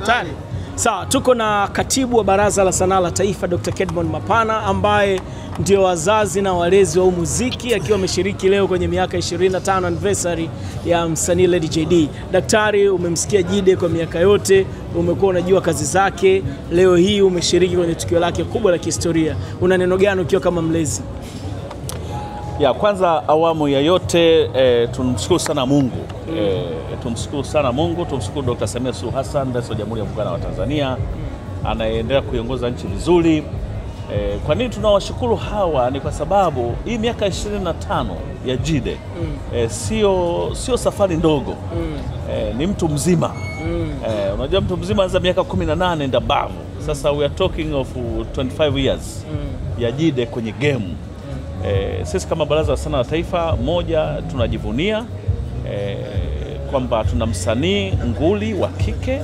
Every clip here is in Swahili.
Daktari. Sawa, tuko na katibu wa Baraza la Sanaa la Taifa Dr. Kedmon Mapana ambaye ndio wazazi na walezi wa muziki, akiwa ameshiriki leo kwenye miaka 25 anniversary ya msanii Lady JD. Daktari, umemsikia Jide kwa miaka yote, umekuwa unajua kazi zake, leo hii umeshiriki kwenye tukio lake kubwa la kihistoria. Una neno gani ukiwa kama mlezi? Ya kwanza, awamu ya yote tumshukuru sana Mungu. Tumshukuru sana Mungu, tumshukuru Dr. Samia Suluhu Hassan, Rais wa Jamhuri ya Muungano wa Tanzania, anaendelea kuiongoza nchi vizuri. Kwa nini tunawashukuru hawa? Ni kwa sababu hii miaka 25 ya Jide sio safari ndogo. Ni mtu mzima. Unajua mtu mzima anza miaka 18 and above. Sasa we are talking of 25 years ya Jide kwenye game. Sisi kama Baraza la Sanaa la Taifa, moja, tunajivunia kwamba tuna msanii nguli wa kike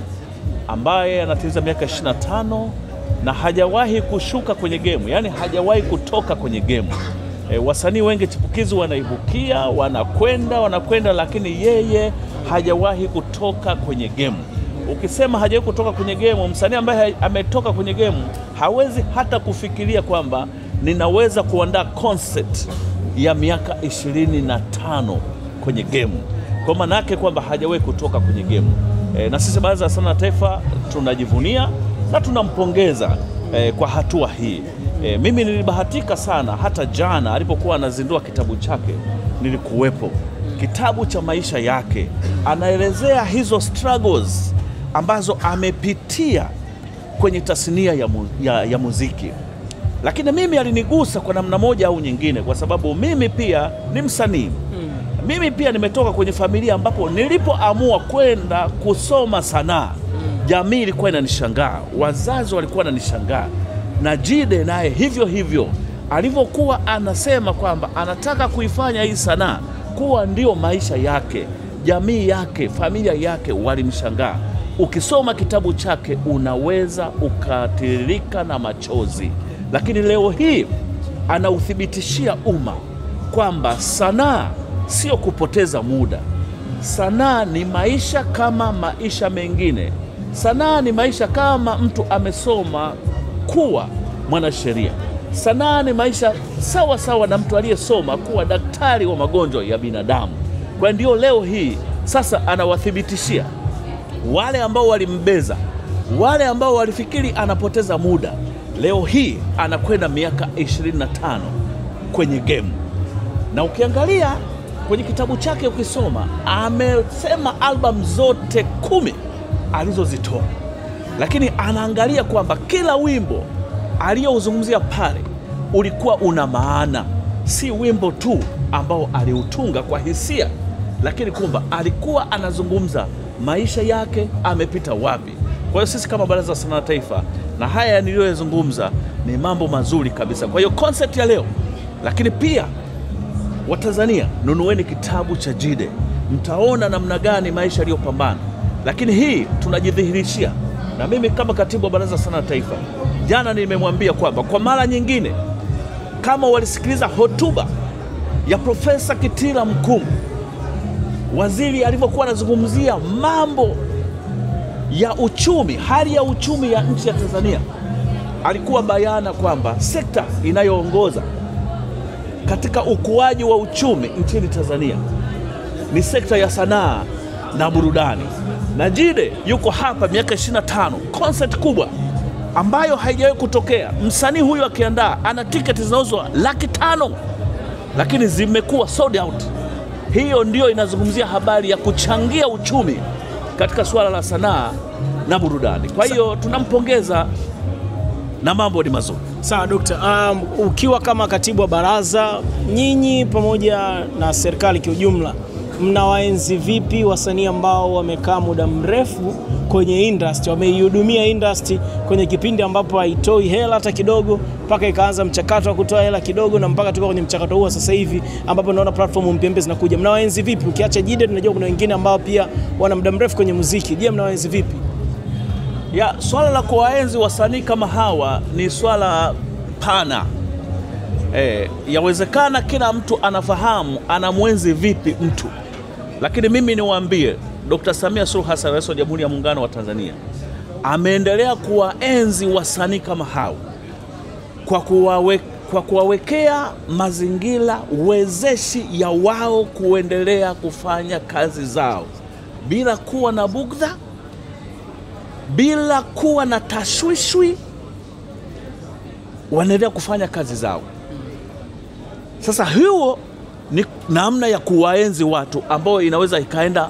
ambaye anatimiza miaka 25 na hajawahi kushuka kwenye game, yani hajawahi kutoka kwenye game. Wasanii wengi chipukizi wanaibukia, wanakwenda, lakini yeye hajawahi kutoka kwenye game. Ukisema hajawahi kutoka kwenye game, msanii ambaye ametoka kwenye game hawezi hata kufikiria kwamba ninaweza kuandaa concert ya miaka 25 kwenye game. Kwa maana yake kwamba hajawahi kutoka kwenye game. Na sisi Baraza la Sanaa la Taifa tunajivunia na tunampongeza kwa hatua hii. Mimi nilibahatika sana, hata jana alipokuwa anazindua kitabu chake nilikuwepo. Kitabu cha maisha yake, anaelezea hizo struggles ambazo amepitia kwenye tasnia ya muziki. Lakini mimi alinigusa kwa namna moja au nyingine, kwa sababu mimi pia ni msanii. Mimi pia nimetoka kwenye familia ambapo nilipoamua kwenda kusoma sanaa, jamii ilikuwa inanishangaa, wazazi walikuwa wananishangaa. Na Jide naye hivyo hivyo, alivyokuwa anasema kwamba anataka kuifanya hii sanaa kuwa ndio maisha yake, jamii yake, familia yake walimshangaa. Ukisoma kitabu chake unaweza ukatiririka na machozi. Lakini leo hii anauthibitishia umma kwamba sanaa sio kupoteza muda. Sanaa ni maisha kama maisha mengine. Sanaa ni maisha kama mtu amesoma kuwa mwanasheria. Sanaa ni maisha sawa sawa na mtu aliyesoma kuwa daktari wa magonjwa ya binadamu. Kwa ndio leo hii sasa anawathibitishia wale ambao walimbeza, wale ambao walifikiri anapoteza muda, leo hii anakwenda miaka 25 kwenye game. Na ukiangalia kwenye kitabu chake, ukisoma, amesema album zote 10 alizozitoa, lakini anaangalia kwamba kila wimbo aliyouzungumzia pale ulikuwa una maana, si wimbo tu ambao aliutunga kwa hisia, lakini kwamba alikuwa anazungumza maisha yake, amepita wapi. Kwa hiyo sisi kama Baraza la Sanaa la Taifa, na haya niliyozungumza ni mambo mazuri kabisa. Kwa hiyo concept ya leo, lakini pia Watanzania, nunueni kitabu cha Jide, mtaona namna gani maisha aliyopambana. Lakini hii tunajidhihirishia, na mimi kama katibu wa Baraza la Sanaa la Taifa, jana nimemwambia kwamba kwa mara nyingine, kama walisikiliza hotuba ya Profesa Kitila Mkumbo, waziri alivyokuwa anazungumzia mambo ya uchumi, hali ya uchumi ya nchi ya Tanzania, alikuwa bayana kwamba sekta inayoongoza katika ukuaji wa uchumi nchini Tanzania ni sekta ya sanaa na burudani. Na Jide yuko hapa miaka 25, concert kubwa ambayo haijawahi kutokea. Msanii huyu akiandaa, ana tiketi zinauzwa 500,000, lakini zimekuwa sold out. Hiyo ndio inazungumzia habari ya kuchangia uchumi katika suala la sanaa na burudani. Kwa hiyo tunampongeza na mambo ni mazuri. Sawa Dokta, ukiwa kama katibu wa baraza, nyinyi pamoja na serikali kiujumla, mnawaenzi vipi wasanii ambao wamekaa muda mrefu kwenye industry, wameihudumia industry kwenye kipindi ambapo haitoi hela hata kidogo, mpaka ikaanza mchakato wa kutoa hela kidogo, na mpaka tuko kwenye mchakato huo sasa hivi ambapo naona platform mpya zinakuja. Mnawaenzi vipi? Ukiacha Jide, tunajua kuna wengine ambao pia wana muda mrefu kwenye muziki. Je, mnawaenzi vipi? Ya swala la kuwaenzi wasanii kama hawa ni swala pana. Yawezekana kila mtu anafahamu anamwenzi vipi mtu. Lakini mimi niwaambie, Dr. Samia Suluhu Hassan, Rais wa Jamhuri ya Muungano wa Tanzania, ameendelea kuwaenzi wasanii kama hao kwa kuwawekea mazingira wezeshi ya wao kuendelea kufanya kazi zao bila kuwa na bugdha, bila kuwa na tashwishwi, wanaendelea kufanya kazi zao. Sasa hiyo ni namna ya kuwaenzi watu ambao inaweza ikaenda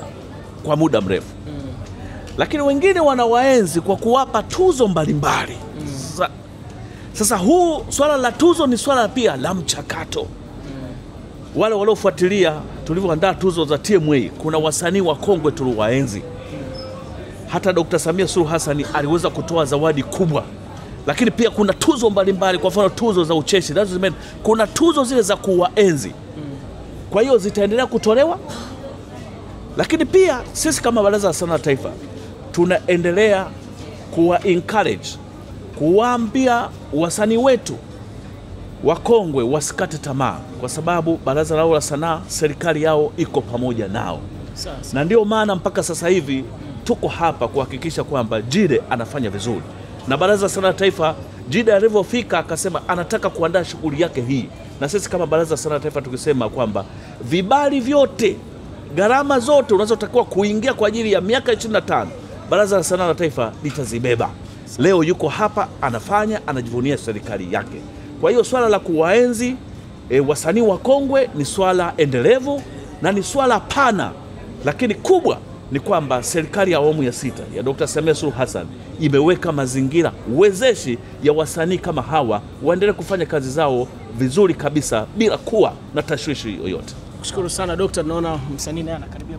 kwa muda mrefu. Lakini wengine wanawaenzi kwa kuwapa tuzo mbalimbali. Sasa swala la tuzo ni swala pia la mchakato. Wale waliofuatilia tulivyoandaa tuzo za TMA, kuna wasanii wa kongwe tuliwaenzi. Hata Dr. Samia Suluhu Hassan aliweza kutoa zawadi kubwa. Lakini pia kuna tuzo mbalimbali, kwa mfano tuzo za ucheshi. Kuna tuzo zile za kuwaenzi. Kwa hiyo zitaendelea kutolewa. Lakini pia sisi kama Baraza la Sanaa la Taifa tunaendelea kuwa encourage, kuwaambia wasanii wetu wakongwe wasikate tamaa, kwa sababu Baraza lao la Sanaa, serikali yao iko pamoja nao. Na ndio maana mpaka sasa hivi tuko hapa kuhakikisha kwamba Jide anafanya vizuri. Na Baraza la Sanaa la Taifa, Jide alivyofika akasema anataka kuandaa shughuli yake hii. Na sisi kama Baraza la Sanaa la Taifa tukisema kwamba vibali vyote, gharama zote unazotakiwa kuingia kwa ajili ya miaka 25, Baraza la Sanaa la Taifa litazibeba. Leo yuko hapa anajivunia serikali yake. Kwa hiyo swala la kuwaenzi wasanii wa kongwe ni swala endelevu na ni swala pana, lakini kubwa ni kwamba serikali ya awamu ya 6 ya Dr. Samia Suluhu Hassan imeweka mazingira wezeshi ya wasanii kama hawa waendelee kufanya kazi zao vizuri kabisa bila kuwa na tashwishi yoyote. Kushukuru sana Dr. Naona msanii naye anakaribia